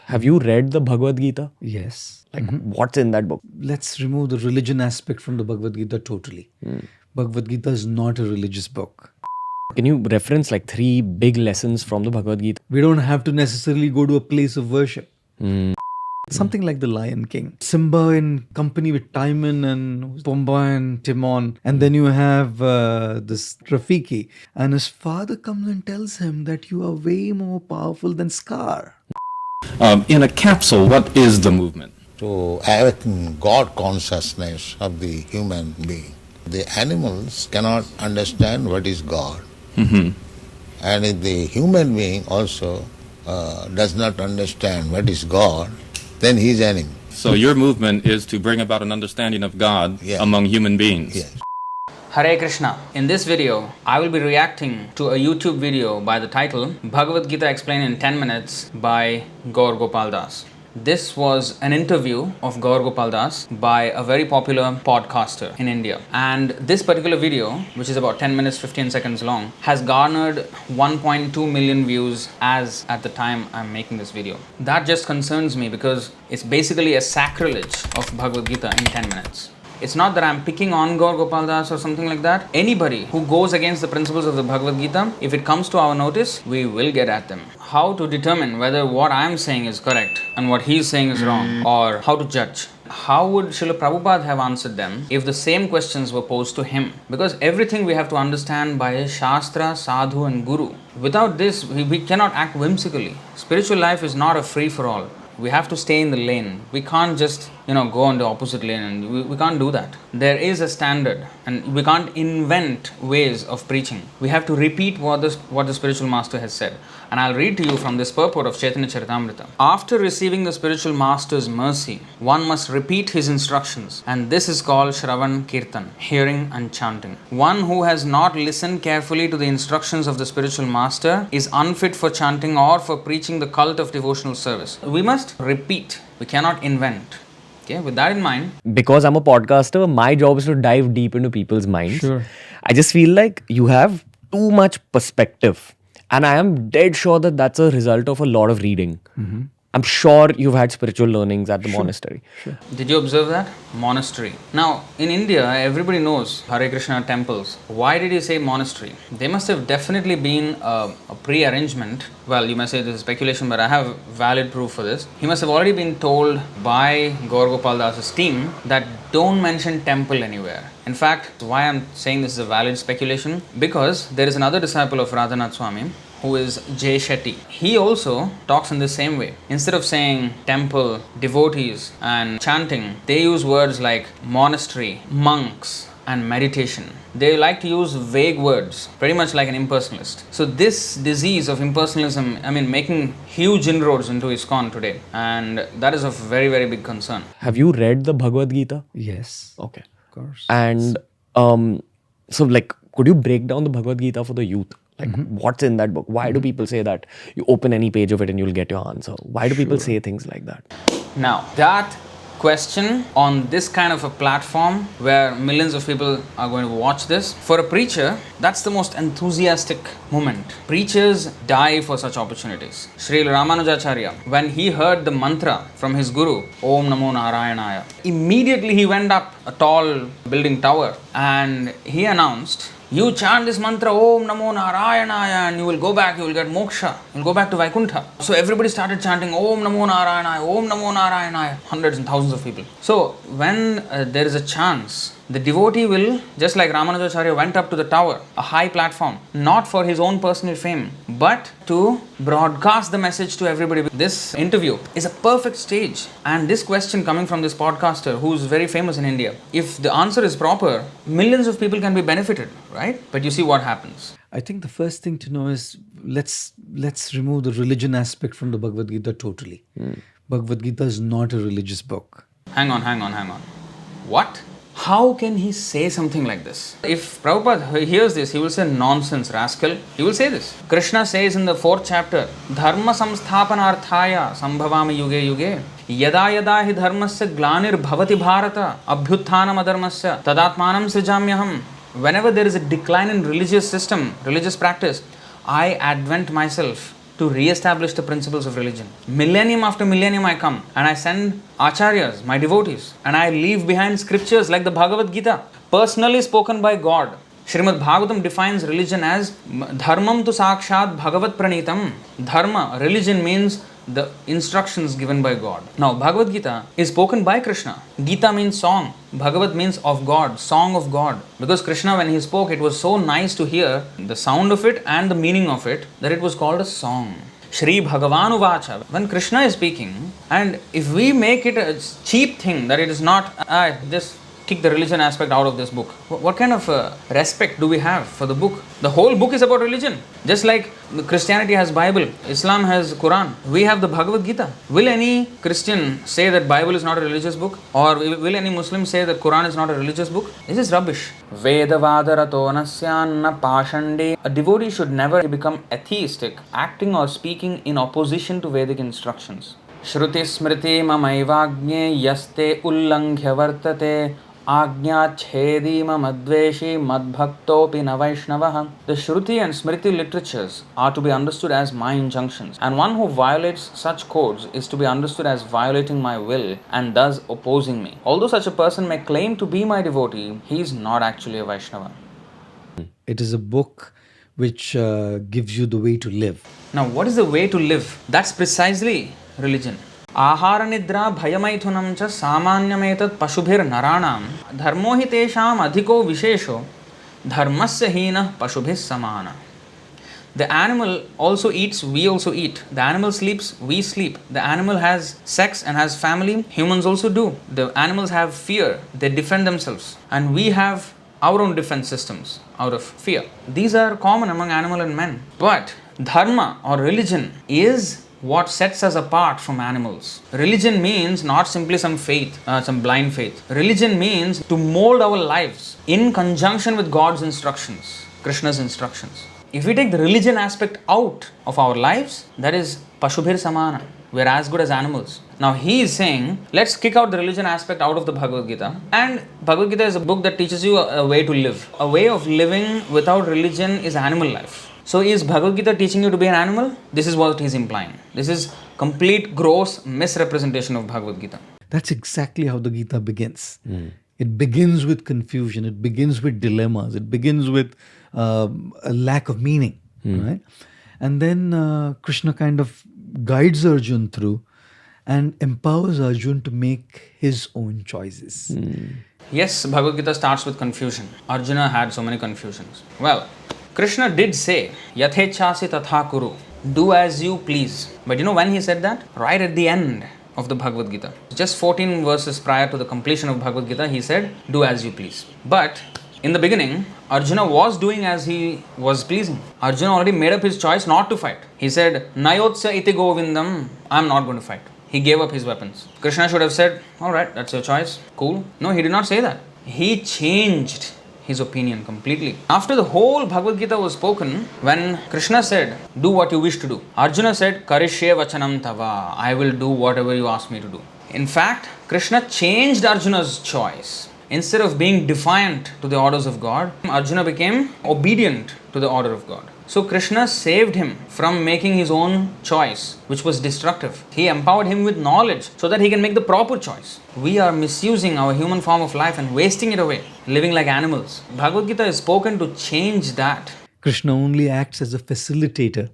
Have you read the Bhagavad-gītā? Yes. Like, what's in that book? Let's remove the religion aspect from the Bhagavad-gītā totally. Bhagavad-gītā is not a religious book. Can you reference like 3 big lessons from the Bhagavad-gītā? We don't have to necessarily go to a place of worship. Something like the Lion King. Simba in company with Timon and Pumbaa and Timon. And then you have this Rafiki. And his father comes and tells him that you are way more powerful than Scar. In a capsule, what is the movement? To awaken God consciousness of the human being. The animals cannot understand what is God. And if the human being also does not understand what is God, then he is enemy. So your movement is to bring about an understanding of God among human beings. Yes. Hare Krishna. In this video, I will be reacting to a YouTube video by the title Bhagavad-gītā Explained in 10 Minutes by Gaur Gopal Das. This was an interview of Gaur Gopal Das by a very popular podcaster in India. And this particular video, which is about 10 minutes 15 seconds long, has garnered 1.2 million views as at the time I'm making this video. That just concerns me because it's basically a sacrilege of Bhagavad-gītā in 10 minutes. It's not that I'm picking on Gaur Gopal Das or something like that. Anybody who goes against the principles of the Bhagavad-gītā, if it comes to our notice, we will get at them. How to determine whether what I'm saying is correct and what he's saying is wrong, or how to judge? How would Śrīla Prabhupāda have answered them if the same questions were posed to him? Because everything we have to understand by Shastra, Sadhu and Guru. Without this, we cannot act whimsically. Spiritual life is not a free-for-all. We have to stay in the lane. We can't just, go on the opposite lane, and we can't do that. There is a standard, and we can't invent ways of preaching. We have to repeat what the spiritual master has said. And I'll read to you from this purport of Chaitanya Charitamrita. After receiving the spiritual master's mercy, one must repeat his instructions, and this is called Shravan Kirtan, hearing and chanting. One who has not listened carefully to the instructions of the spiritual master is unfit for chanting or for preaching the cult of devotional service. We must repeat. We cannot invent. Okay, with that in mind, Because I'm a podcaster, my job is to dive deep into people's minds. Sure. I just feel like you have too much perspective. And I am dead sure that that's a result of a lot of reading. I'm sure you've had spiritual learnings at the monastery. did you observe that? Monastery. Now, in India, everybody knows Hare Krishna temples. Why did he say monastery? They must have definitely been a pre-arrangement. Well, you may say this is speculation, but I have valid proof for this. He must have already been told by Gaur Gopal Das's team that don't mention temple anywhere. In fact, why I'm saying this is a valid speculation, because there is another disciple of Radhanath Swami, who is Jay Shetty. He also talks in the same way. Instead of saying temple, devotees and chanting, they use words like monastery, monks and meditation. They like to use vague words, pretty much like an impersonalist. So this disease of impersonalism, making huge inroads into ISKCON today, and that is of very, very big concern. Have you read the Bhagavad-gītā? Yes. Okay. Of course. And could you break down the Bhagavad-gītā for the youth? Like, what's in that book? Why do people say that you open any page of it and you'll get your answer? Why do people say things like that? Now, that question on this kind of a platform where millions of people are going to watch this, for a preacher, that's the most enthusiastic moment. Preachers die for such opportunities. Śrīla Ramanujacharya, when he heard the mantra from his guru, Om Namo Narayanaya, immediately he went up a tall building tower and he announced, you chant this mantra, Om Namo Narayanaya, and you will go back, you will get moksha, you will go back to Vaikuntha. So everybody started chanting Om Namo Narayanaya, Om Namo Narayanaya, hundreds and thousands of people. So when there is a chance, the devotee will, just like Ramanujacharya went up to the tower, a high platform, not for his own personal fame, but to broadcast the message to everybody. This interview is a perfect stage. And this question coming from this podcaster who is very famous in India, if the answer is proper, millions of people can be benefited, right? But you see what happens. I think the first thing to know is let's remove the religion aspect from the Bhagavad-gītā totally. Bhagavad-gītā is not a religious book. Hang on. What? How can he say something like this? If Prabhupada hears this, he will say, nonsense, rascal. He will say this. Kṛṣṇa says in the 4th chapter, Dharma samsthapanarthaya sambhavami yuge yuge. Yada yada hi dharmasya glanir bhavati bharata abhyutthanam adharmasya tadatmanam srijamyaham. Whenever there is a decline in religious system, religious practice, I advent myself to re-establish the principles of religion. Millennium after millennium I come and I send acharyas, my devotees, and I leave behind scriptures like the Bhagavad-gītā, personally spoken by God. Srimad Bhagavatam defines religion as dharmam tu sakshat bhagavat pranitam. Dharma, religion means the instructions given by God. Now, Bhagavad-gītā is spoken by Kṛṣṇa. Gita means song. Bhagavat means of God, song of God. Because Kṛṣṇa, when he spoke, it was so nice to hear the sound of it and the meaning of it that it was called a song. Shri Bhagavan Uvacha. When Kṛṣṇa is speaking, and if we make it a cheap thing that it is not, just kick the religion aspect out of this book. What kind of respect do we have for the book? The whole book is about religion. Just like Christianity has Bible, Islam has Quran, we have the Bhagavad-gītā. Will any Christian say that Bible is not a religious book? Or will any Muslim say that Quran is not a religious book? This is rubbish. Vedavadarato nasyanna pashande. A devotee should never become atheistic, acting or speaking in opposition to Vedic instructions. Shruti smriti mamaivāgnye yaste ullanghya vartate Agnya chhedi mamadveshi madbhaktopi na Vaiṣṇavah. The Shruti and Smriti literatures are to be understood as my injunctions, and one who violates such codes is to be understood as violating my will and thus opposing me. Although such a person may claim to be my devotee, he is not actually a Vaishnava. It is a book which gives you the way to live. Now, what is the way to live? That's precisely religion. आहार निद्रा भयमैथुनं च सामान्यमेतत् पशुभिर नराणां धर्मो हि तेषाम् अधिको विशेषो धर्मस्य हीनः पशुभिः समानः. The animal also eats, we also eat. The animal sleeps, we sleep. The animal has sex and has family, humans also do. The animals have fear, they defend themselves. And we have our own defense systems out of fear. These are common among animal and men. But dharma or religion is what sets us apart from animals. Religion means not simply some faith, some blind faith. Religion means to mold our lives in conjunction with God's instructions, Krishna's instructions. If we take the religion aspect out of our lives, that is Pashubhir Samana. We are as good as animals. Now he is saying, let's kick out the religion aspect out of the Bhagavad-gītā. And Bhagavad-gītā is a book that teaches you a way to live. A way of living without religion is animal life. So is Bhagavad-gītā teaching you to be an animal? This is what he is implying. This is complete gross misrepresentation of Bhagavad-gītā. That's exactly how the Gita begins. It begins with confusion. It begins with dilemmas. It begins with a lack of meaning. Right? And then Kṛṣṇa kind of guides Arjun through and empowers Arjun to make his own choices. Yes, Bhagavad-gītā starts with confusion. Arjuna had so many confusions. Well, Kṛṣṇa did say, Yathechasi tatha kuru, do as you please. But you know when he said that? Right at the end of the Bhagavad-gītā. Just 14 verses prior to the completion of Bhagavad-gītā, he said, do as you please. But in the beginning, Arjuna was doing as he was pleasing. Arjuna already made up his choice not to fight. He said, Nayotsya iti govindam, I am not going to fight. He gave up his weapons. Kṛṣṇa should have said, alright, that's your choice, cool. No, he did not say that. He changed his opinion completely. After the whole Bhagavad-gītā was spoken, when Kṛṣṇa said, do what you wish to do, Arjuna said, Karishye vachanam tava, I will do whatever you ask me to do. In fact, Kṛṣṇa changed Arjuna's choice. Instead of being defiant to the orders of God, Arjuna became obedient to the order of God. So Kṛṣṇa saved him from making his own choice, which was destructive. He empowered him with knowledge so that he can make the proper choice. We are misusing our human form of life and wasting it away, living like animals. Bhagavad-gītā is spoken to change that. Kṛṣṇa only acts as a facilitator.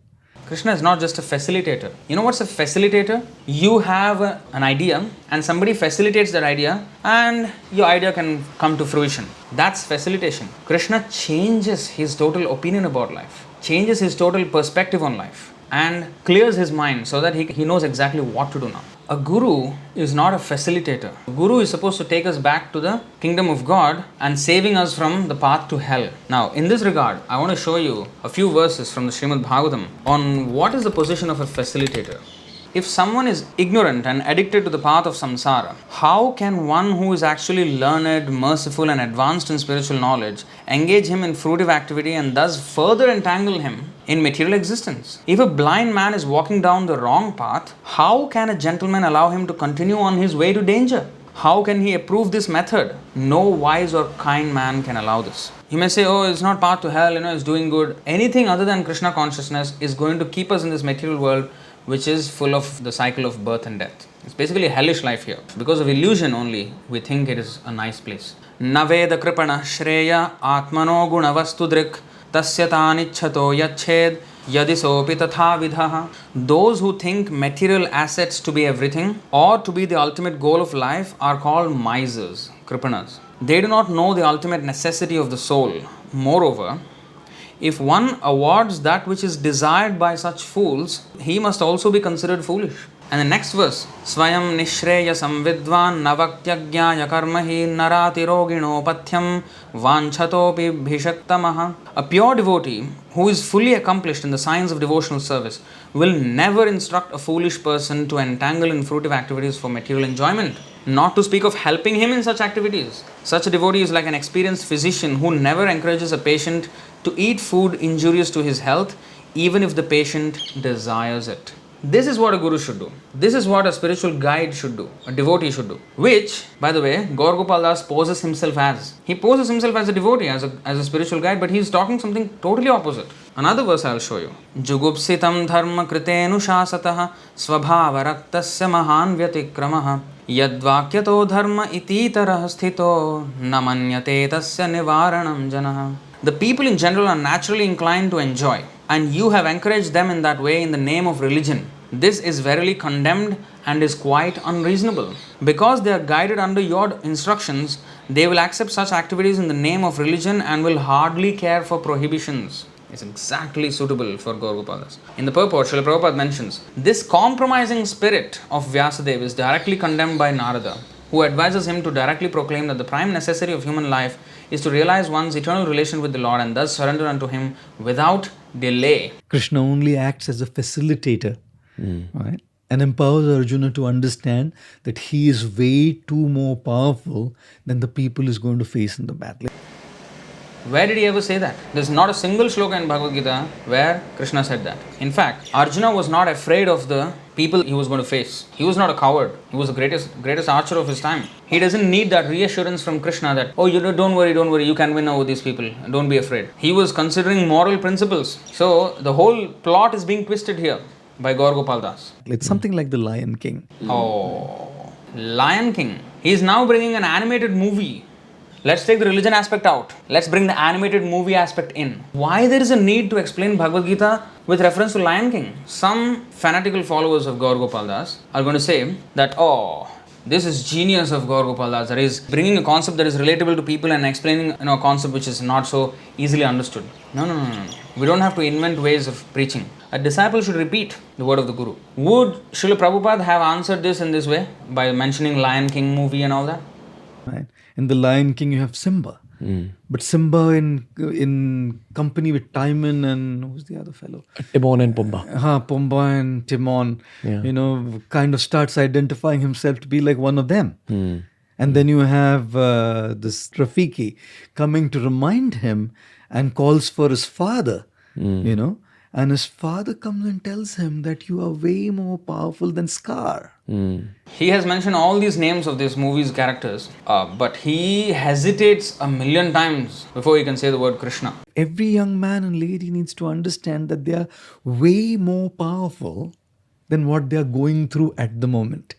Kṛṣṇa is not just a facilitator. You know what's a facilitator? You have an idea and somebody facilitates that idea and your idea can come to fruition. That's facilitation. Kṛṣṇa changes his total opinion about life, changes his total perspective on life and clears his mind so that he knows exactly what to do now. A guru is not a facilitator. A guru is supposed to take us back to the kingdom of God and saving us from the path to hell. Now, in this regard, I want to show you a few verses from the Srimad Bhagavatam on what is the position of a facilitator. If someone is ignorant and addicted to the path of samsara, how can one who is actually learned, merciful and advanced in spiritual knowledge engage him in fruitive activity and thus further entangle him in material existence? If a blind man is walking down the wrong path, how can a gentleman allow him to continue on his way to danger? How can he approve this method? No wise or kind man can allow this. You may say, oh, it's not path to hell, it's doing good. Anything other than Krishna consciousness is going to keep us in this material world, which is full of the cycle of birth and death. It's basically a hellish life here. Because of illusion only, we think it is a nice place. Naveda kripana shreya atmano gunavastudrik tasya tanichhato yached yadisopi tatha vidhaha. Those who think material assets to be everything or to be the ultimate goal of life are called misers, kripanas. They do not know the ultimate necessity of the soul. Moreover, if one awards that which is desired by such fools, he must also be considered foolish. And the next verse, Swayam Nishreya Samvidvan Navakyagya Karmahi Narati Rogino Pathyam Vanchatopi Bhishaktamaha. A pure devotee who is fully accomplished in the science of devotional service will never instruct a foolish person to entangle in fruitive activities for material enjoyment, not to speak of helping him in such activities. Such a devotee is like an experienced physician who never encourages a patient to eat food injurious to his health, even if the patient desires it. This is what a guru should do. This is what a spiritual guide should do, a devotee should do. Which, by the way, Gaur Gopal Das poses himself as. He poses himself as a devotee, as a spiritual guide, but he is talking something totally opposite. Another verse I will show you. Jugupsitam dharma kritenu shasatah svabhava raktasya mahan vyatikramaha yadvakyato dharma ititarah sthito namanyate tasya nivaranam janah. The people in general are naturally inclined to enjoy, and you have encouraged them in that way in the name of religion. This is verily condemned and is quite unreasonable. Because they are guided under your instructions, they will accept such activities in the name of religion and will hardly care for prohibitions. It's exactly suitable for Gaur Gopal Das. In the purport, Śrīla Prabhupāda mentions, this compromising spirit of Vyasadeva is directly condemned by Narada, who advises him to directly proclaim that the prime necessity of human life is to realize one's eternal relation with the Lord and thus surrender unto Him without delay. Krishna only acts as a facilitator, right? And empowers Arjuna to understand that he is way too more powerful than the people he's going to face in the battle. Where did he ever say that? There's not a single shloka in Bhagavad-gītā where Krishna said that. In fact, Arjuna was not afraid of the people he was going to face. He was not a coward. He was the greatest archer of his time. He doesn't need that reassurance from Krishna that, oh, don't worry, you can win over these people. Don't be afraid. He was considering moral principles. So, the whole plot is being twisted here by Gaur Gopal Das. It's something like the Lion King. Oh, Lion King. He is now bringing an animated movie. Let's take the religion aspect out. Let's bring the animated movie aspect in. Why there is a need to explain Bhagavad-gītā with reference to Lion King? Some fanatical followers of Gaur Gopal Das are going to say that, oh, this is genius of Gaur Gopal Das. That is bringing a concept that is relatable to people and explaining a concept which is not so easily understood. No. We don't have to invent ways of preaching. A disciple should repeat the word of the Guru. Would Śrīla Prabhupāda have answered this in this way by mentioning Lion King movie and all that? Right. In the Lion King, you have Simba. But Simba in company with Timon and who's the other fellow? Timon and Pumbaa. Pumbaa and Timon, kind of starts identifying himself to be like one of them. And then you have this Rafiki coming to remind him and calls for his father, and his father comes and tells him that you are way more powerful than Scar. He has mentioned all these names of these movies' characters, but he hesitates a million times before he can say the word Kṛṣṇa. Every young man and lady needs to understand that they are way more powerful than what they are going through at the moment.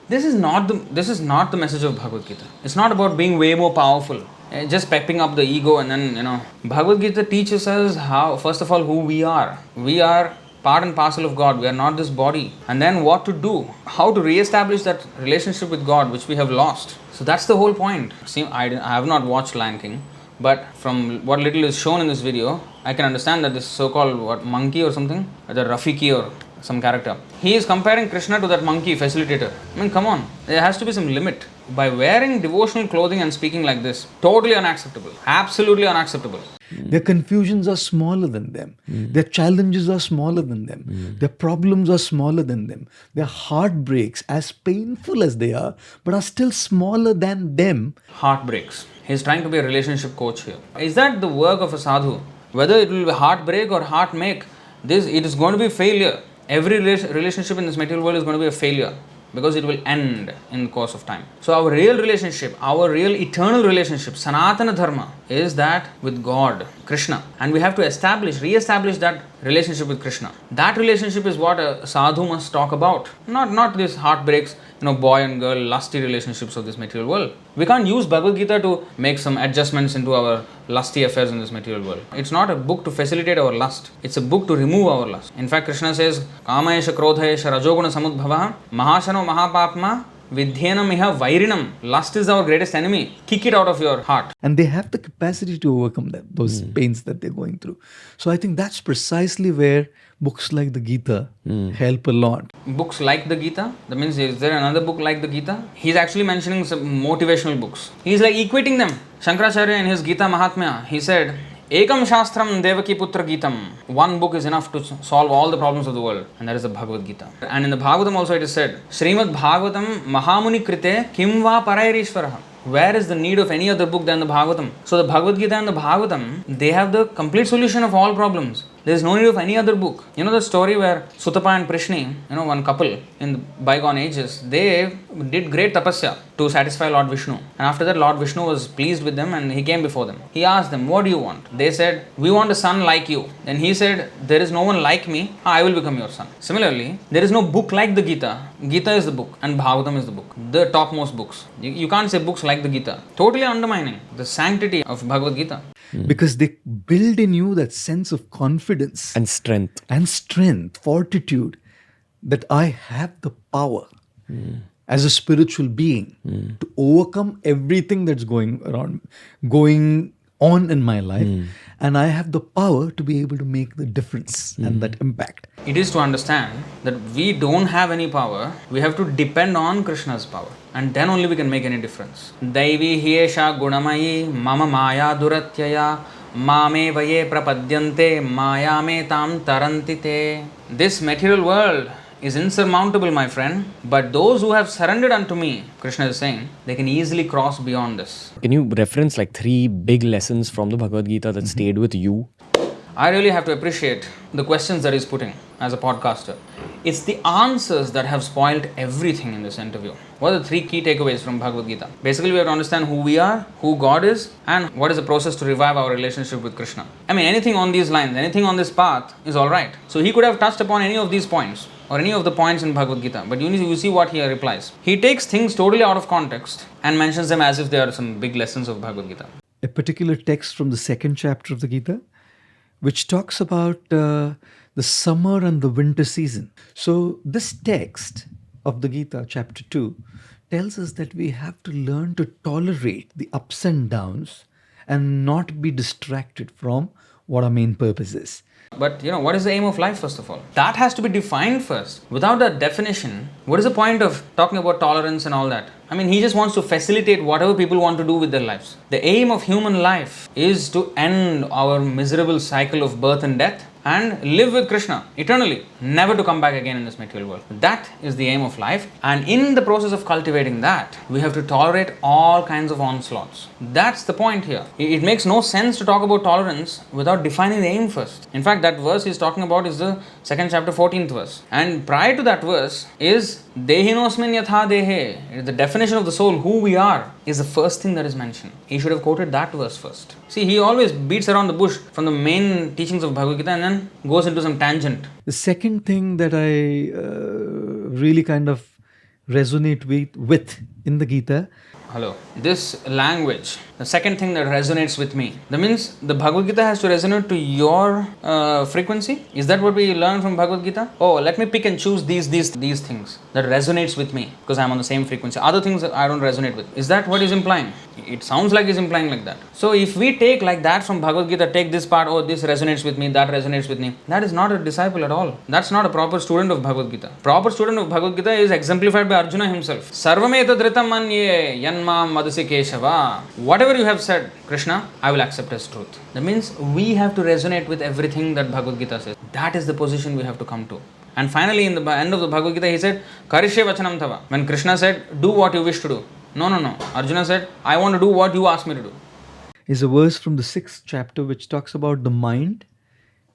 This is not the message of Bhagavad-gītā. It's not about being way more powerful, just pepping up the ego and then, Bhagavad-gītā teaches us how, first of all, who we are. We are part and parcel of God. We are not this body. And then what to do, how to re-establish that relationship with God which we have lost. So that's the whole point. See, I have not watched Lion King, but from what little is shown in this video, I can understand that this so-called monkey or something, the Rafiki or some character, he is comparing Kṛṣṇa to that monkey facilitator. I mean, come on, there has to be some limit. By wearing devotional clothing and speaking like this, totally unacceptable, absolutely unacceptable. Their confusions are smaller than them. Their challenges are smaller than them. Their problems are smaller than them. Their heartbreaks, as painful as they are, but are still smaller than them. Heartbreaks. He's trying to be a relationship coach here. Is that the work of a sadhu? Whether it will be heartbreak or heart-make, it is going to be failure. Every relationship in this material world is going to be a failure. because it will end in the course of time. So our real relationship, our real eternal relationship, Sanatana Dharma, is that with God, Krishna. And we have to re-establish that relationship with Krishna. That relationship is what a sadhu must talk about. Not these heartbreaks, boy and girl, lusty relationships of this material world. We can't use Bhagavad-gita to make some adjustments into our lusty affairs in this material world. It's not a book to facilitate our lust. It's a book to remove our lust. In fact, Krishna says, Kamayesha Krodhayesha Rajoguna Samudbhavaha Mahashano Mahapapma Vidhyenam Iha Vairinam. Lust is our greatest enemy. Kick it out of your heart. And they have the capacity to overcome those pains that they're going through. So I think that's precisely where books like the Gita help a lot. Books like the Gita? That means, is there another book like the Gita? He's actually mentioning some motivational books. He's like equating them. Shankaracharya in his Gita Mahatmya, he said, Ekam Shastram Devaki Putra Gitam. One book is enough to solve all the problems of the world, and that is the Bhagavad-gita. And in the Bhagavatam also it is said, Srimad Bhagavatam Mahamuni Krite Kim Va Parairishvaraha. Where is the need of any other book than the Bhagavatam? So the Bhagavad-gita and the Bhagavatam, they have the complete solution of all problems. There is no need of any other book. You know the story where Sutapa and Prishni, one couple in the bygone ages, they did great tapasya to satisfy Lord Vishnu. And after that, Lord Vishnu was pleased with them and he came before them. He asked them, what do you want? They said, we want a son like you. Then he said, there is no one like me, I will become your son. Similarly, there is no book like the Gita. Gita is the book and Bhagavatam is the book. The topmost books. You can't say books like the Gita. Totally undermining the sanctity of Bhagavad-gita. Because they build in you that sense of confidence And strength. Fortitude, that I have the power as a spiritual being to overcome everything that's going on in my life, and I have the power to be able to make the difference and that impact. It is to understand that we don't have any power, we have to depend on Krishna's power, and then only we can make any difference. Daivi hiesha gunamayi mama maya duratyaya mame vaye prapadyante maya me tam tarantite. This material world is insurmountable, my friend, but those who have surrendered unto me, Krishna is saying, they can easily cross beyond this. Can you reference like 3 big lessons from the Bhagavad-gita that stayed with you? I really have to appreciate the questions that he's putting as a podcaster. It's the answers that have spoiled everything in this interview. What are the 3 key takeaways from Bhagavad-gita? Basically, we have to understand who we are, who God is, and what is the process to revive our relationship with Krishna. I mean, anything on these lines, anything on this path is alright. So he could have touched upon any of these points, or any of the points in Bhagavad-gita, but you see what he replies. He takes things totally out of context and mentions them as if they are some big lessons of Bhagavad-gita. A particular text from the 2nd chapter of the Gita, which talks about the summer and the winter season. So this text of the Gita, chapter 2, tells us that we have to learn to tolerate the ups and downs and not be distracted from what our main purpose is. But what is the aim of life, first of all? That has to be defined first. Without that definition, what is the point of talking about tolerance and all that? I mean, he just wants to facilitate whatever people want to do with their lives. The aim of human life is to end our miserable cycle of birth and death and live with Krishna eternally, never to come back again in this material world. That is the aim of life, and in the process of cultivating that, we have to tolerate all kinds of onslaughts. That's the point here. It makes no sense to talk about tolerance without defining the aim first. In fact, that verse he's talking about is the 2nd chapter 14th verse, and prior to that verse is Dehinosmin yatha dehe. The definition of the soul, who we are, is the first thing that is mentioned. He should have quoted that verse first. See, he always beats around the bush from the main teachings of Bhagavad-gita and then goes into some tangent. The second thing that I really kind of resonate with in the Gita. Hello. This language, the second thing that resonates with me, that means the Bhagavad-gita has to resonate to your frequency. Is that what we learn from Bhagavad-gita? Oh, let me pick and choose these things that resonates with me because I'm on the same frequency. Other things that I don't resonate with. Is that what he's implying? It sounds like he's implying like that. So if we take like that from Bhagavad-gita, take this part, oh, this resonates with me, that resonates with me, that is not a disciple at all. That's not a proper student of Bhagavad-gita. Proper student of Bhagavad-gita is exemplified by Arjuna himself. Sarvameta dhritam manye yanmam madasi keshava. Whatever you have said, Krishna, I will accept as truth. That means we have to resonate with everything that Bhagavad-gita says. That is the position we have to come to. And finally, in the end of the Bhagavad-gita, he said, Karishe vachanam tava. When Krishna said, do what you wish to do. No. Arjuna said, I want to do what you ask me to do. Is a verse from the 6th chapter which talks about the mind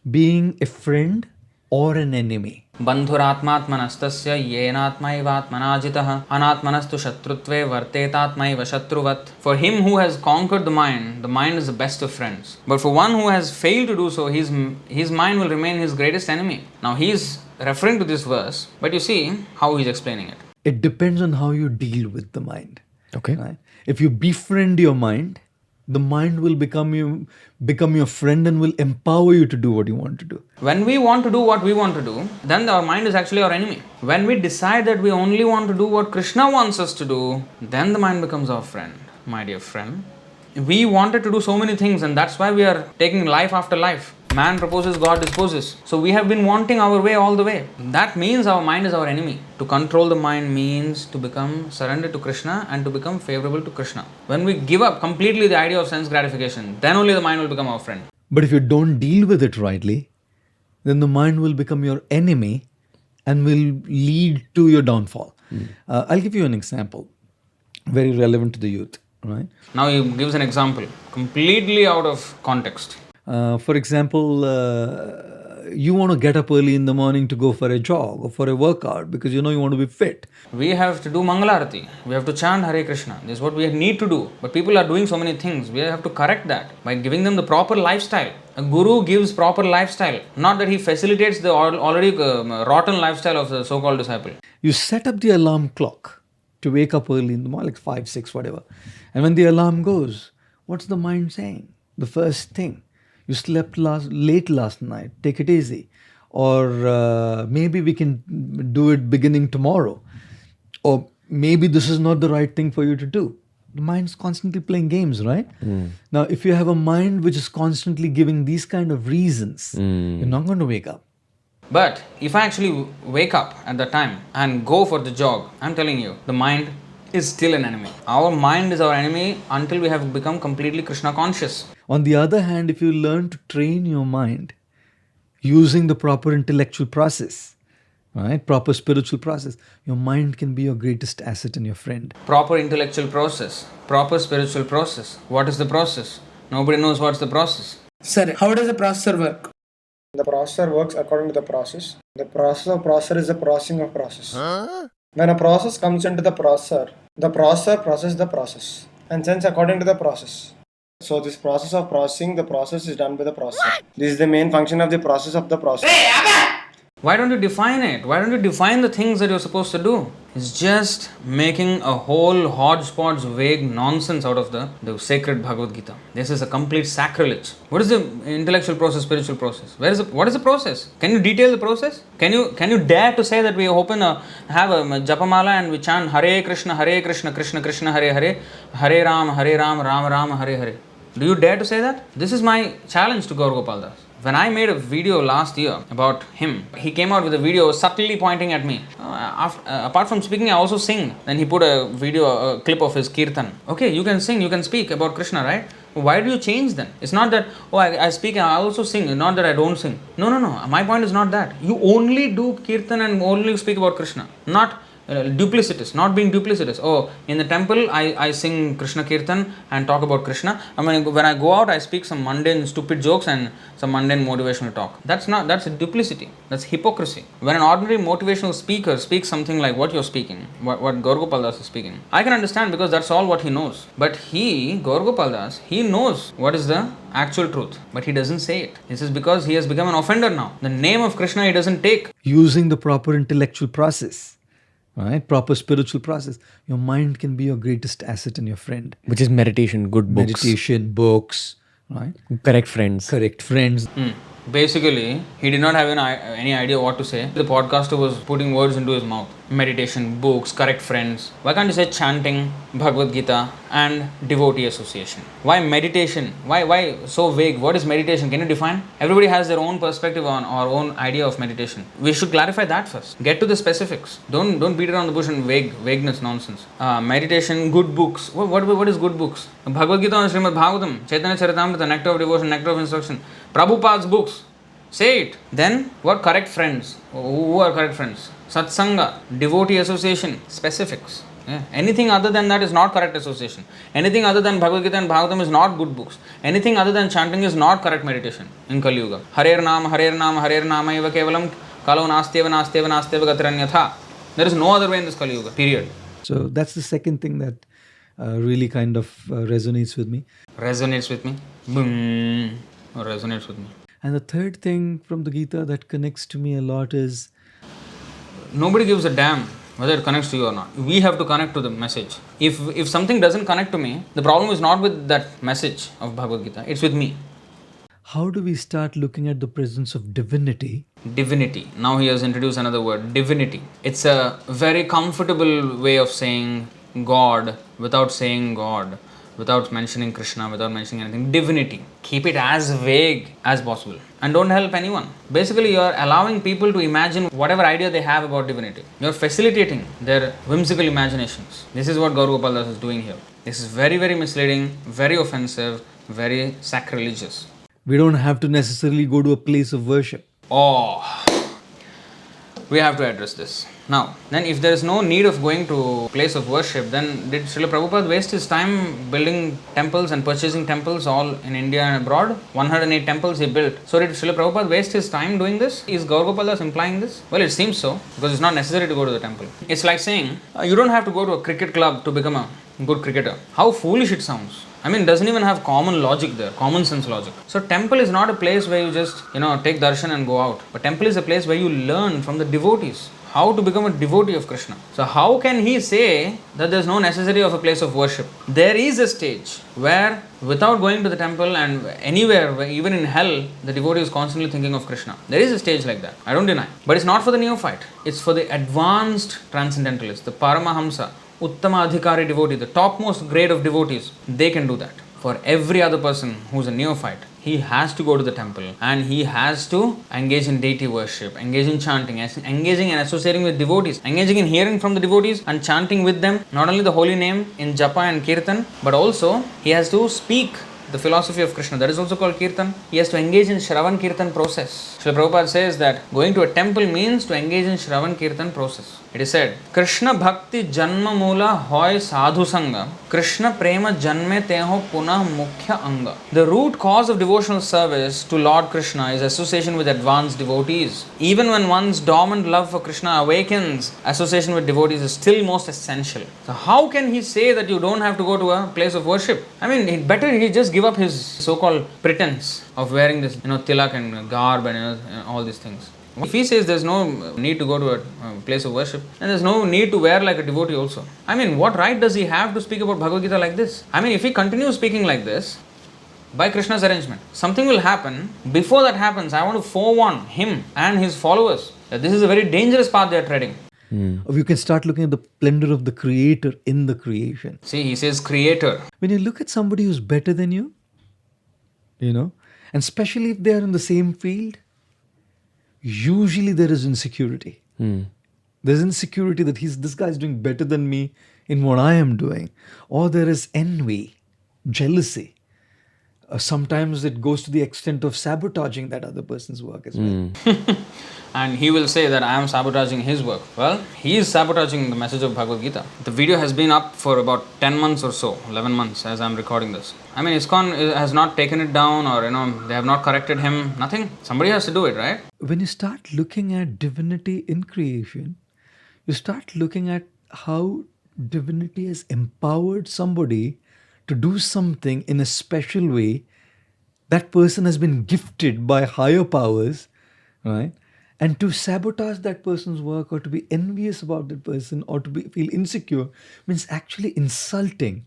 being a friend or an enemy. Bandhuratmatmanastasya yenatmaivatmanajitah anatmanastu shatrutve vartetatmaiva shatruvat. For him who has conquered the mind is the best of friends. But for one who has failed to do so, his mind will remain his greatest enemy. Now he is referring to this verse, but you see how he's explaining it. It depends on how you deal with the mind. Okay. Right? If you befriend your mind, the mind will become your friend and will empower you to do what you want to do. When we want to do what we want to do, then our mind is actually our enemy. When we decide that we only want to do what Krishna wants us to do, then the mind becomes our friend, my dear friend. We wanted to do so many things, and that's why we are taking life after life. Man proposes, God disposes. So we have been wanting our way all the way. That means our mind is our enemy. To control the mind means to become surrendered to Krishna and to become favorable to Krishna. When we give up completely the idea of sense gratification, then only the mind will become our friend. But if you don't deal with it rightly, then the mind will become your enemy and will lead to your downfall. I'll give you an example, very relevant to the youth. Right? Now he gives an example, completely out of context. For example, you want to get up early in the morning to go for a jog or for a workout because you know you want to be fit. We have to do Mangalarati. We have to chant Hare Krishna. This is what we need to do. But people are doing so many things. We have to correct that by giving them the proper lifestyle. A guru gives proper lifestyle. Not that he facilitates the already rotten lifestyle of the so-called disciple. You set up the alarm clock to wake up early in the morning, like 5, 6, whatever. And when the alarm goes, what's the mind saying? The first thing. You slept late last night, take it easy. Or maybe we can do it beginning tomorrow. Or maybe this is not the right thing for you to do. The mind's constantly playing games, right? Now, if you have a mind which is constantly giving these kind of reasons, you're not going to wake up. But if I actually wake up at that time and go for the jog, I'm telling you, the mind is still an enemy. Our mind is our enemy until we have become completely Krishna conscious. On the other hand, if you learn to train your mind using the proper intellectual process, right, proper spiritual process, your mind can be your greatest asset and your friend. Proper intellectual process, proper spiritual process. What is the process? Nobody knows what's the process. Sir, how does the processor work? The processor works according to the process. The process of processor is the processing of process. When a process comes into the processor processes the process and sends according to the process. So this process of processing, the process is done by the processor. This is the main function of the process of the processor. Why don't you define it? Why don't you define the things that you're supposed to do? It's just making a whole hodgepodge vague nonsense out of the sacred Bhagavad-gītā. This is a complete sacrilege. What is the intellectual process, spiritual process? What is the process? Can you detail the process? Can you dare to say that we have a japamala and we chant Hare Krishna, Krishna Krishna, Hare Hare, Hare Ram, Ram Ram, Hare Hare? Do you dare to say that? This is my challenge to Gaur Gopal Das. When I made a video last year about him, he came out with a video subtly pointing at me. Apart from speaking, I also sing. Then he put a clip of his kirtan. Okay, you can sing, you can speak about Krishna, right? Why do you change then? It's not that, I speak and I also sing, not that I don't sing. No. My point is not that. You only do kirtan and only speak about Krishna. Not duplicitous, not being duplicitous. In the temple I sing Krishna Kirtan and talk about Krishna. When I go out I speak some mundane stupid jokes and some mundane motivational talk. That's a duplicity. That's hypocrisy. When an ordinary motivational speaker speaks something like what you're speaking, what Gaur Gopal Das is speaking, I can understand because that's all what he knows. But Gaur Gopal Das, he knows what is the actual truth, but he doesn't say it. This is because he has become an offender now. The name of Krishna he doesn't take. Using the proper intellectual process, right? Proper spiritual process, your mind can be your greatest asset and your friend. Which is meditation, good books. Meditation, books, right? Correct friends. Basically, he did not have any idea what to say. The podcaster was putting words into his mouth. Meditation, books, correct friends. Why can't you say chanting, Bhagavad-gītā and devotee association? Why meditation? Why so vague? What is meditation? Can you define? Everybody has their own perspective on our own idea of meditation. We should clarify that first. Get to the specifics. Don't beat around the bush and vagueness nonsense. Meditation, good books. What is good books? Bhagavad-gītā and Srimad Bhagavatam, Chaitanya Charitamrita, Nectar of Devotion, Nectar of Instruction. Prabhupada's books. Say it. Then, what correct friends? Who are correct friends? Satsanga, devotee association, specifics. Yeah. Anything other than that is not correct association. Anything other than Bhagavad-gita and Bhagavatam is not good books. Anything other than chanting is not correct meditation in Kali Yuga. Harer Nama eva kevalam kalo nasteva gatiranyatha. There is no other way in this Kali Yuga, period. So that's the second thing that really kind of resonates with me. Resonates with me? Boom. Resonates with me. And the third thing from the Gita that connects to me a lot is... Nobody gives a damn whether it connects to you or not. We have to connect to the message. If something doesn't connect to me, the problem is not with that message of Bhagavad-gita, it's with me. How do we start looking at the presence of divinity? Divinity. Now he has introduced another word, divinity. It's a very comfortable way of saying God without saying God, without mentioning Kṛṣṇa, without mentioning anything. Divinity. Keep it as vague as possible. And don't help anyone. Basically, you are allowing people to imagine whatever idea they have about divinity. You are facilitating their whimsical imaginations. This is what Gaur Gopal Das is doing here. This is very, very misleading, very offensive, very sacrilegious. We don't have to necessarily go to a place of worship. Oh, we have to address this. Now, then if there is no need of going to place of worship, then did Śrīla Prabhupāda waste his time building temples and purchasing temples all in India and abroad? 108 temples he built. So did Śrīla Prabhupāda waste his time doing this? Is Gaur Gopal Das implying this? Well, it seems so, because it's not necessary to go to the temple. It's like saying, you don't have to go to a cricket club to become a good cricketer. How foolish it sounds. I mean, it doesn't even have common logic there, common sense logic. So temple is not a place where you just, take darshan and go out. But temple is a place where you learn from the devotees how to become a devotee of Kṛṣṇa. So how can he say that there is no necessity of a place of worship? There is a stage where without going to the temple and anywhere, even in hell, the devotee is constantly thinking of Kṛṣṇa. There is a stage like that. I don't deny. But it's not for the neophyte. It's for the advanced transcendentalist, the Paramahamsa, Uttama Adhikari devotee, the topmost grade of devotees. They can do that. For every other person who's a neophyte, he has to go to the temple and he has to engage in deity worship, engage in chanting, engaging and associating with devotees, engaging in hearing from the devotees and chanting with them, not only the holy name in japa and kirtan, but also he has to speak the philosophy of Kṛṣṇa. That is also called kirtan. He has to engage in Shravan Kirtan process. Śrīla Prabhupāda says that going to a temple means to engage in Shravan Kirtan process. It is said, Kṛṣṇa bhakti janma mula hoy sadhu sanga, Kṛṣṇa prema janme teho punah mukhya anga. The root cause of devotional service to Lord Kṛṣṇa is association with advanced devotees. Even when one's dormant love for Kṛṣṇa awakens, association with devotees is still most essential. So how can he say that you don't have to go to a place of worship? I mean, better he just give up his so-called pretense of wearing this, tilak and garb and all these things. If he says there's no need to go to a place of worship, then there's no need to wear like a devotee also. I mean, what right does he have to speak about Bhagavad-gita like this? I mean, if he continues speaking like this, by Krishna's arrangement, something will happen. Before that happens, I want to forewarn him and his followers that this is a very dangerous path they are treading. Or you can start looking at the splendor of the Creator in the creation. See, he says Creator. When you look at somebody who's better than you, and especially if they are in the same field, usually there is insecurity. There's insecurity that this guy is doing better than me in what I am doing. Or there is envy, jealousy. Sometimes it goes to the extent of sabotaging that other person's work as well. And he will say that I am sabotaging his work. Well, he is sabotaging the message of Bhagavad-gita. The video has been up for about 10 months or so, 11 months as I am recording this. I mean, ISKCON has not taken it down or, they have not corrected him. Nothing. Somebody has to do it, right? When you start looking at divinity in creation, you start looking at how divinity has empowered somebody to do something in a special way. That person has been gifted by higher powers, right? And to sabotage that person's work or to be envious about that person or to feel insecure means actually insulting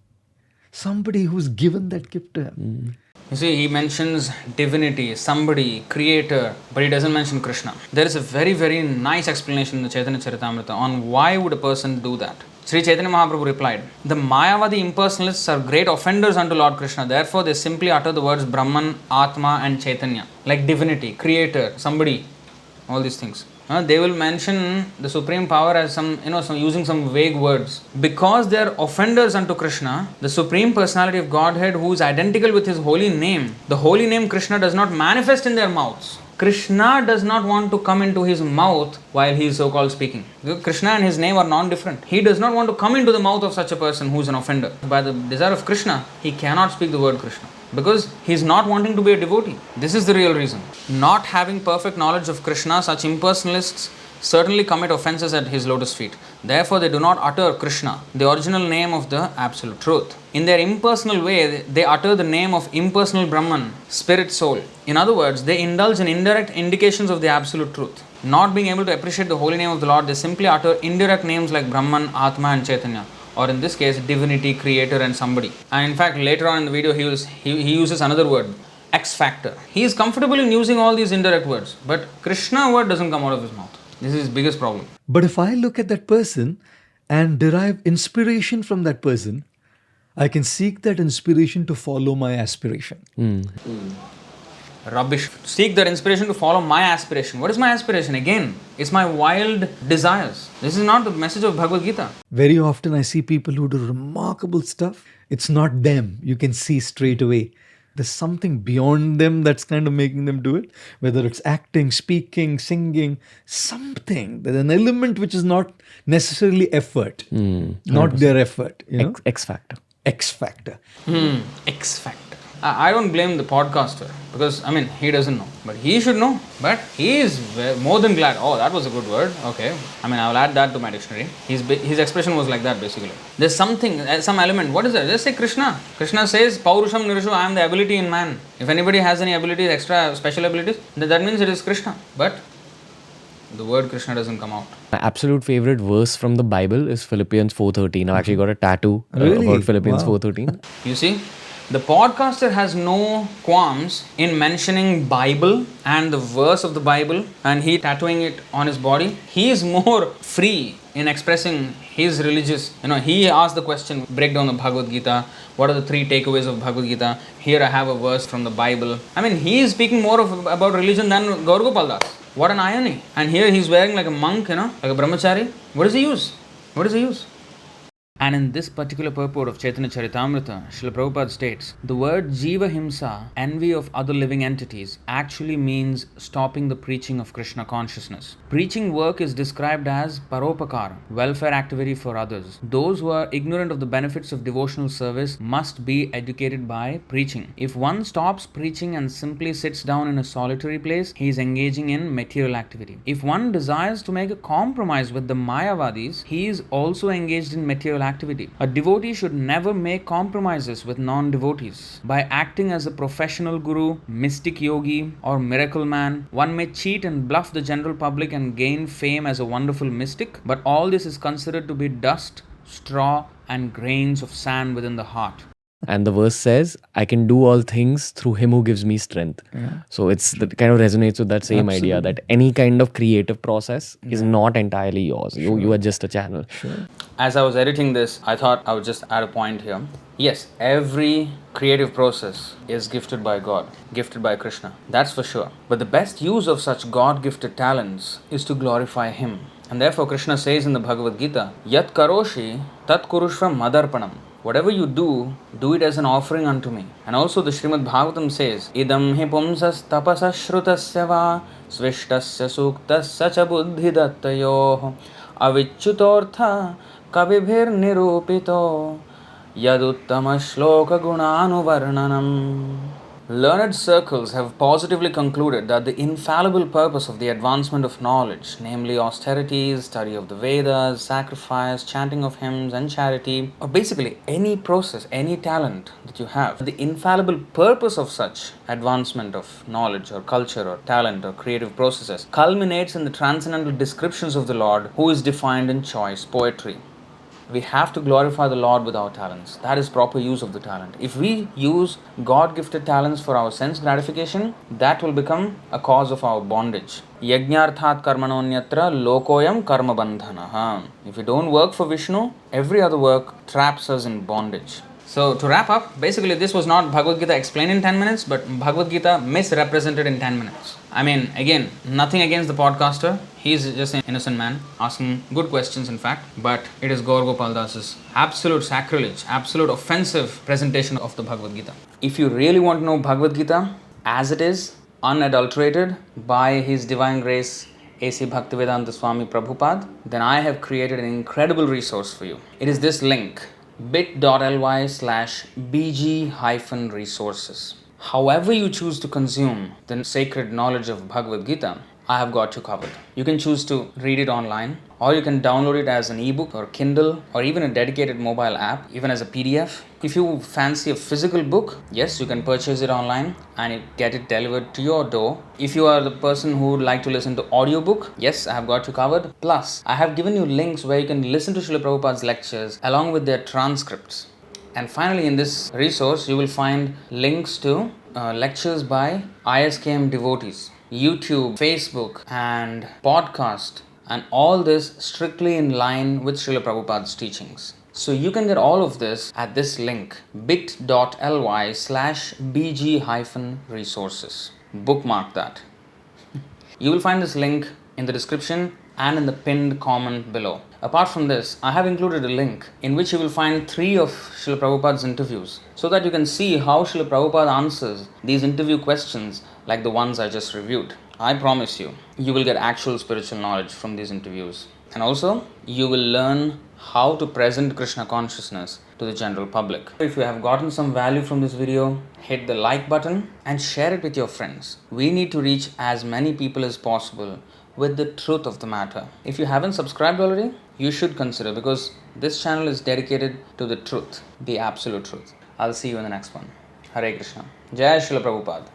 somebody who's given that gift to him. You see, he mentions divinity, somebody, creator, but he doesn't mention Kṛṣṇa. There is a very, very nice explanation in the Chaitanya Charitamrita on why would a person do that. Sri Chaitanya Mahaprabhu replied, the Mayavadi impersonalists are great offenders unto Lord Kṛṣṇa. Therefore, they simply utter the words Brahman, Atma and Chaitanya, like divinity, creator, somebody, all these things. They will mention the Supreme Power as using some vague words. Because they are offenders unto Kṛṣṇa, the Supreme Personality of Godhead who is identical with His holy name, the holy name Kṛṣṇa does not manifest in their mouths. Kṛṣṇa does not want to come into his mouth while he is so-called speaking. Kṛṣṇa and his name are non-different. He does not want to come into the mouth of such a person who is an offender. By the desire of Kṛṣṇa, he cannot speak the word Kṛṣṇa because he is not wanting to be a devotee. This is the real reason. Not having perfect knowledge of Kṛṣṇa, such impersonalists certainly commit offenses at his lotus feet. Therefore, they do not utter Kṛṣṇa, the original name of the absolute truth. In their impersonal way, they utter the name of impersonal Brahman, spirit soul. In other words, they indulge in indirect indications of the absolute truth. Not being able to appreciate the holy name of the Lord, they simply utter indirect names like Brahman, Atma and Chaitanya. Or in this case, divinity, creator and somebody. And in fact, later on in the video, he uses another word, X factor. He is comfortable in using all these indirect words. But Kṛṣṇa word doesn't come out of his mouth. This is his biggest problem. But if I look at that person and derive inspiration from that person, I can seek that inspiration to follow my aspiration. Rubbish. Seek that inspiration to follow my aspiration. What is my aspiration? Again, it's my wild desires. This is not the message of Bhagavad-gītā. Very often I see people who do remarkable stuff. It's not them. You can see straight away. There's something beyond them that's kind of making them do it. Whether it's acting, speaking, singing, something. There's an element which is not necessarily effort. Not their effort. You know? X factor. X factor. X factor. I don't blame the podcaster because, he doesn't know. But he should know. But he is more than glad. Oh, that was a good word. Okay. I'll add that to my dictionary. His expression was like that basically. There's something, some element. What is that? Just say Kṛṣṇa. Kṛṣṇa says, Paurusham Nirushu, I am the ability in man. If anybody has any abilities, extra special abilities, that means it is Kṛṣṇa. But the word Kṛṣṇa doesn't come out. My absolute favorite verse from the Bible is Philippians 4:13. I've actually got a tattoo about Philippians 4:13. You see? The podcaster has no qualms in mentioning Bible and the verse of the Bible and he tattooing it on his body. He is more free in expressing his religious, he asked the question, break down the Bhagavad-gītā. What are the 3 takeaways of Bhagavad-gītā? Here I have a verse from the Bible. He is speaking more about religion than Gaur Gopal Das. What an irony. And here he is wearing like a monk, like a brahmacārī. What does he use? What does he use? And in this particular purport of Chaitanya Charitamrita, Śrīla Prabhupāda states, the word Jiva Himsa, envy of other living entities, actually means stopping the preaching of Kṛṣṇa consciousness. Preaching work is described as paropakara, welfare activity for others. Those who are ignorant of the benefits of devotional service must be educated by preaching. If one stops preaching and simply sits down in a solitary place, he is engaging in material activity. If one desires to make a compromise with the Mayavadis, he is also engaged in material activity. A devotee should never make compromises with non-devotees. By acting as a professional guru, mystic yogi, or miracle man, one may cheat and bluff the general public and gain fame as a wonderful mystic, but all this is considered to be dust, straw, and grains of sand within the heart. And the verse says, I can do all things through him who gives me strength. So that kind of resonates with that same idea that any kind of creative process is not entirely yours. You are just a channel. As I was editing this, I thought I would just add a point here. Yes, every creative process is gifted by God, gifted by Kṛṣṇa. That's for sure. But the best use of such God-gifted talents is to glorify Him. And therefore Kṛṣṇa says in the Bhagavad-gītā, Yat karoshi tat kurushva madarpanam. Whatever you do it as an offering unto me. And also the Srimad Bhagavatam says, Idam hi pumsas tapasas shrutasya va svishtasya suktasya cha buddhi dattayoh avichutortha kavibhir nirupito yaduttama shloka gunanuvarnanam. Learned circles have positively concluded that the infallible purpose of the advancement of knowledge, namely austerities, study of the Vedas, sacrifice, chanting of hymns and charity, or basically any process, any talent that you have, the infallible purpose of such advancement of knowledge or culture or talent or creative processes culminates in the transcendental descriptions of the Lord who is defined in choice poetry. We have to glorify the Lord with our talents. That is proper use of the talent. If we use God-gifted talents for our sense gratification, that will become a cause of our bondage. Yajñarthat karmanonyatra lokoyam karma bandhanaha. If we don't work for Vishnu, every other work traps us in bondage. So to wrap up, basically this was not Bhagavad-gītā explained in 10 minutes, but Bhagavad-gītā misrepresented in 10 minutes. Again, nothing against the podcaster. He's just an innocent man asking good questions in fact, but it is Gaur Gopal Das's absolute sacrilege, absolute offensive presentation of the Bhagavad-gītā. If you really want to know Bhagavad-gītā as it is, unadulterated by His Divine Grace A.C. Bhaktivedanta Swami Prabhupada, then I have created an incredible resource for you. It is this link, bit.ly/bg-resources. However you choose to consume the sacred knowledge of Bhagavad-gītā, I have got you covered. You can choose to read it online, or you can download it as an ebook or Kindle, or even a dedicated mobile app, even as a PDF. If you fancy a physical book, yes, you can purchase it online and get it delivered to your door. If you are the person who would like to listen to audiobook, yes, I have got you covered. Plus, I have given you links where you can listen to Śrīla Prabhupāda's lectures along with their transcripts. And finally, in this resource, you will find links to lectures by ISKM devotees, YouTube, Facebook, and podcast, and all this strictly in line with Śrīla Prabhupāda's teachings. So you can get all of this at this link, bit.ly/bg-resources. Bookmark that. You will find this link in the description and in the pinned comment below. Apart from this, I have included a link in which you will find 3 of Śrīla Prabhupāda's interviews, so that you can see how Śrīla Prabhupada answers these interview questions like the ones I just reviewed. I promise you, you will get actual spiritual knowledge from these interviews. And also, you will learn how to present Kṛṣṇa consciousness to the general public. If you have gotten some value from this video, hit the like button and share it with your friends. We need to reach as many people as possible with the truth of the matter. If you haven't subscribed already, you should consider, because this channel is dedicated to the truth, the absolute truth. I'll see you in the next one. Hare Krishna. Jai Śrīla Prabhupāda.